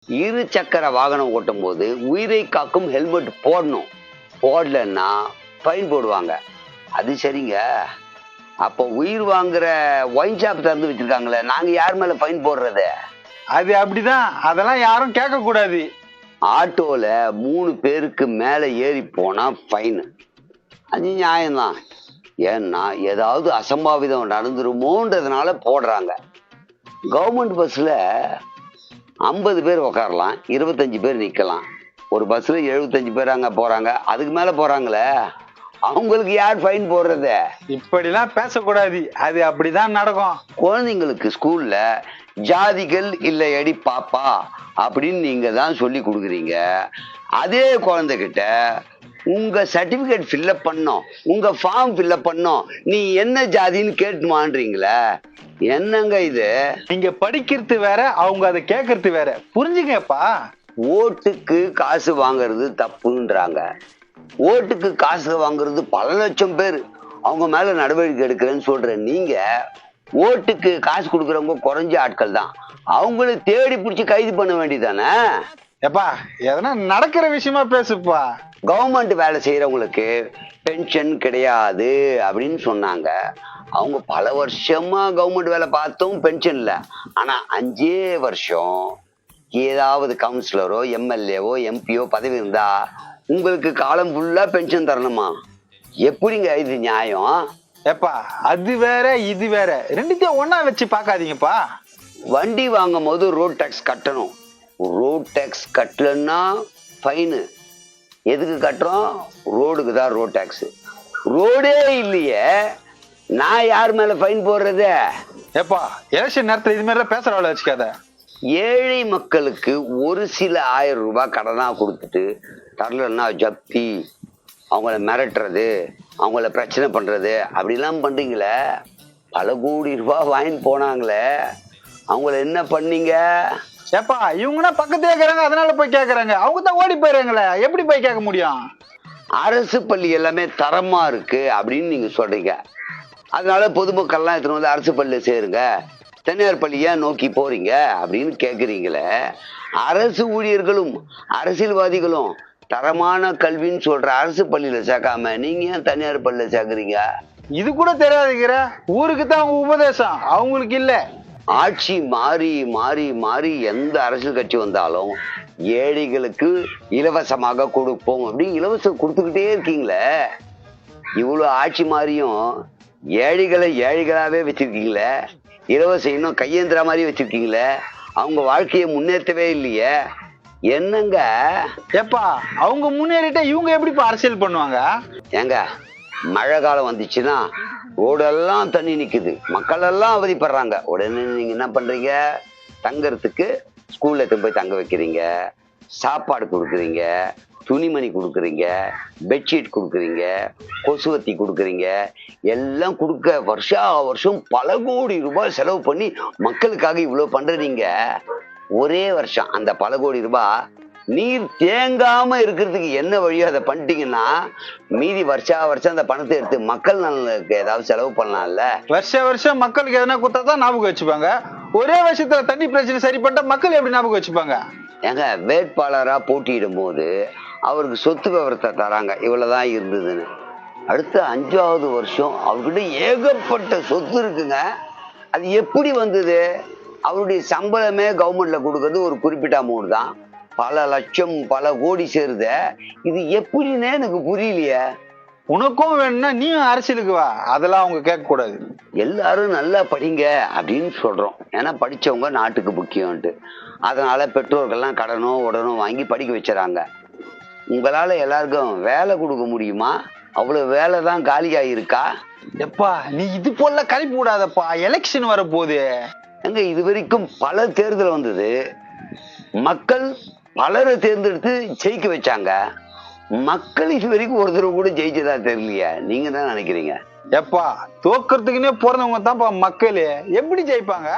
இரு சக்கர வாகனம் ஓட்டும் போது உயிரை காக்கும் ஹெல்மெட் போடணும். போடலன்னா ஃபைன் போடுவாங்க. அது சரிங்க. அப்போ உயிர் வாங்குற ஒயின் ஷாப் திறந்து வச்சிருக்காங்களே, நாங்க யார் மேல ஃபைன் போடுறது? அது அப்படிதான், அதெல்லாம் யாரும் கேட்க கூடாது. ஆட்டோல 3 பேருக்கு மேல ஏறி போனா ஃபைன். அது நியாயம்தான். ஏன்னா ஏதாவது அசம்பாவிதம் நடந்துருமோன்றதுனால போடுறாங்க. கவர்மெண்ட் பஸ்ல 50 பேர் உக்காரலாம், 25 பேர் நிக்கலாம். ஒரு பஸ்ல 75 பேர் அங்க போறாங்க, அதுக்கு மேல போறாங்களே, அவங்களுக்கு யார் ஃபைன் போடுறது? இப்படிலாம் பேசக்கூடாது, அது அப்படிதான் நடக்கும். குழந்தைங்களுக்கு ஸ்கூல்ல ஜாதிகள் இல்லையடி பாப்பா அப்படின்னு நீங்க தான் சொல்லி கொடுக்குறீங்க. அதே குழந்தைகிட்ட உங்க சர்டிபிகேட் ஃபில்அப் பண்ணோம், உங்க ஃபார்ம் ஃபில்அப் பண்ணோம், நீ என்ன ஜாதின்னு கேட்டுமான்றீங்களே, என்னங்க இது? நீங்க படிக்கிறது வேற, அவங்க அதை கேட்கறது வேற, புரிஞ்சுங்கப்பா. ஓட்டுக்கு காசு வாங்குறது தப்புன்றாங்க. ஓட்டுக்கு காசு வாங்குறது பல லட்சம் பேர், அவங்க மேல நடவடிக்கை எடுக்கிறேன்னு சொல்ற நீங்க, ஓட்டுக்கு காசு கொடுக்கறவங்க குறைஞ்ச ஆட்கள் தான், அவங்கள தேடி பிடிச்சி கைது பண்ண வேண்டியதானே? எப்பா எதனா நடக்கிற விஷயமா பேசுப்பா. கவர்மெண்ட் வேலை செய்யறவங்களுக்கு பென்ஷன் கிடையாது அப்படின்னு சொன்னாங்க. அவங்க பல வருஷமா கவர்மெண்ட் வேலை பார்த்தும் பென்ஷன் இல்லை. ஆனா 5 வருஷம் ஏதாவது கவுன்சிலரோ எம்எல்ஏவோ எம்பியோ பதவி இருந்தா உங்களுக்கு காலம் ஃபுல்லா பென்ஷன் தரணுமா? எப்படிங்க இது நியாயம்? எப்பா அது வேற இது வேற, ரெண்டுத்தையும் ஒன்னா வச்சு பார்க்காதீங்கப்பா. வண்டி வாங்கும் போது ரோட் டேக்ஸ் கட்டணும். ரோட் டேக்ஸ் கட்டலன்னா ஃபைனு. எதுக்கு கட்டுறோம்? ரோடுக்கு தான் ரோட் டேக்ஸ். ரோடே இல்லையே, நான் யார் மேல ஃபைன் போடுறது? எப்பா எலெக்ஷன் நேரத்தில் இது மாதிரிலாம் பேசுறவள வச்சுக்காத. ஏழை மக்களுக்கு ஒரு சில 1000 ரூபாய் கடனா கொடுத்துட்டு தரலன்னா ஜப்தி, அவங்கள மிரட்டுறது, அவங்கள பிரச்சனை பண்றது அப்படிலாம் பண்றீங்களே. பல கோடி ரூபாய் வாங்கிட்டு போனாங்களே, அவங்கள என்ன பண்ணீங்க? ஏப்பா இவங்கன்னா பக்கத்து கேட்கறாங்க, அதனால போய் கேட்கறாங்க, அவங்க தான் ஓடி போயிடுறாங்களே, எப்படி போய் கேட்க முடியும்? அரசு பள்ளி எல்லாமே தரமா இருக்கு அப்படின்னு நீங்க சொல்றீங்க. அதனால பொதுமக்கள்லாம் எடுத்துட்டு வந்து அரசு பள்ளியில சேருங்க, தனியார் பள்ளியா நோக்கி போறீங்க அப்படின்னு கேட்குறீங்களே. அரசு ஊழியர்களும் அரசியல்வாதிகளும் தரமான கல்வின்னு சொல்ற அரசு பள்ளியில சேர்க்காம நீங்க ஏன் தனியார் பள்ளியில சேர்க்குறீங்க? இது கூட தெரியாதுங்கிற, ஊருக்கு தான் அவங்க உபதேசம், அவங்களுக்கு இல்ல. ஆட்சி மாறி மாறி மாறி எந்த அரசியல் கட்சி வந்தாலும் ஏழைகளுக்கு இலவசமாக கொடுப்போம் அப்படி இலவசம் கொடுத்துக்கிட்டே இருக்கீங்களே. இவ்வளவு ஆட்சி மாறியும் ஏழைகளை ஏழைகளாவே வச்சிருக்கீங்களே, இலவசம் இன்னும் கையேந்திர மாதிரி வச்சிருக்கீங்களே, அவங்க வாழ்க்கையை முன்னேற்றவே இல்லையே, என்னங்க? ஏப்பா அவங்க முன்னேறிட்டா இவங்க எப்படிப்பா அரசியல் பண்ணுவாங்க? ஏங்க மழை காலம் வந்துச்சுன்னா ரோடெல்லாம் தண்ணி நிக்குது, மக்கள் எல்லாம் அவதிப்படுறாங்க. உடனே நீங்க என்ன பண்றீங்க? தங்கறதுக்கு ஸ்கூல்ல போய் தங்க வைக்கிறீங்க, சாப்பாடு கொடுக்குறீங்க, துணிமணி கொடுக்குறீங்க, பெட்ஷீட் கொடுக்குறீங்க, கொசுவத்தி கொடுக்குறீங்க, எல்லாம் கொடுக்க வருஷா வருஷம் பல கோடி ரூபாய் செலவு பண்ணி மக்களுக்காக இவ்வளவு பண்றீங்க. ஒரே வருஷம் அந்த பல கோடி ரூபாய் நீர் தேங்காம இருக்கிறதுக்கு என்ன வழியோ அதை பண்ணிட்டீங்கன்னா மீதி வருஷா வருஷம் அந்த பணத்தை எடுத்து மக்கள் நலனுக்கு ஏதாவது செலவு பண்ணலாம்ல. வருஷ வருஷம் மக்களுக்கு எதனா கொடுத்தா தான் ஞாபகம் வச்சுப்பாங்க. ஒரே வருஷத்துல தண்ணி பிரச்சனை சரி பண்ணிட்டா மக்கள் எப்படி ஞாபகம் வச்சுப்பாங்க? ஏங்க வேட்பாளரா போட்டியிடும் போது அவருக்கு சொத்து விவரத்தை தராங்க, இவ்வளவுதான் இருந்ததுன்னு. அடுத்த 5வது வருஷம் அவர்கிட்ட ஏகப்பட்ட சொத்து இருக்குங்க. அது எப்படி வந்தது? அவருடைய சம்பளமே கவர்மெண்ட்ல கொடுக்கறது ஒரு குறிப்பிட்ட அமௌண்ட் தான், பல லட்சம் பல கோடி சேருத. இது எப்படின்னே எனக்கு புரியலையே. உனக்கும் வேணும்னா நீ அரசியலுக்கு வா, அதெல்லாம் அவங்க கேட்க கூடாது. எல்லாரும் நல்லா படிங்க அப்படின்னு சொல்றோம், ஏன்னா படிச்சவங்க நாட்டுக்கு முக்கியம்ட்டு. அதனால பெற்றோர்கள்லாம் கடனோ உடனோ வாங்கி படிக்க வச்சுறாங்க. உங்களால எல்லாருக்கும் வேலை கொடுக்க முடியுமா? அவ்வளவு வேலை தான் காலியா இருக்கா? எப்பா நீ இது போல கழிப்பு விடாதப்பா, எலெக்ஷன் வர போகுது. எங்க இது வரைக்கும் பல தேர்தல் வந்தது, மக்கள் பலரை தேர்ந்தெடுத்து ஜெயிக்க வச்சாங்க. மக்கள் இது வரைக்கும் ஒரு தடவை கூட ஜெயிச்சதா தெரியலையே. நீங்க தான் நினைக்கிறீங்க? எப்பா தோக்கிறதுக்குன்னே பிறந்தவங்க தான்ப்பா மக்கள், எப்படி ஜெயிப்பாங்க?